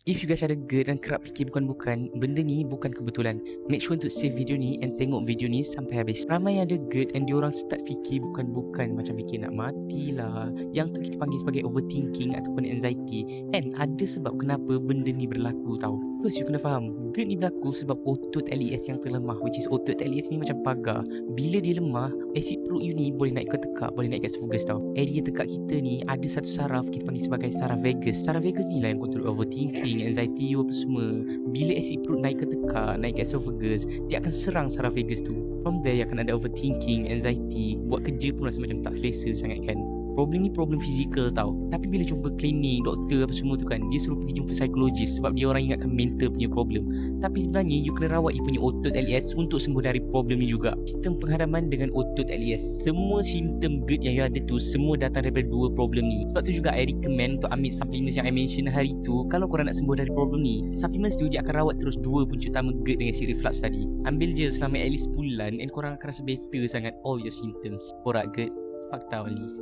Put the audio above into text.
If you guys ada GERD dan kerap fikir bukan-bukan, benda ni bukan kebetulan. Make sure untuk save video ni and tengok video ni sampai habis. Ramai yang ada GERD and diorang start fikir bukan-bukan, macam fikir nak mati lah. Yang tu kita panggil sebagai overthinking ataupun anxiety. And ada sebab kenapa benda ni berlaku tau. First, you kena faham, GERD ni berlaku sebab otot LES yang terlemah, which is otot LES ni macam pagar. Bila dia lemah, asid perut you ni boleh naik ke tekak, boleh naik ke esophagus tau. Area tekak kita ni ada satu saraf kita panggil sebagai saraf vagus. Saraf vagus ni lah yang kontrol overthinking, anxiety you apa semua. Bila asid perut naik ke tekak, naik ke esophagus, dia akan serang saraf vagus tu. From there, akan ada overthinking, anxiety, buat kerja pun rasa macam tak selesa sangat kan. Problem ni problem fizikal tau. Tapi bila jumpa klinik, doktor apa semua tu kan, dia suruh pergi jumpa psikologis sebab dia orang ingatkan mental punya problem. Tapi sebenarnya you kena rawat you punya otot LES untuk sembuh dari problem ni juga. Sistem penghadaman dengan otot LES, semua simptom GERD yang you ada tu semua datang daripada dua problem ni. Sebab tu juga I recommend untuk ambil supplements yang I mention hari tu. Kalau korang nak sembuh dari problem ni, supplements tu dia akan rawat terus dua punca utama GERD dengan acid reflux tadi. Ambil je selama at least sebulan and korang akan rasa better sangat all your symptoms. Borak GERD, fakta only.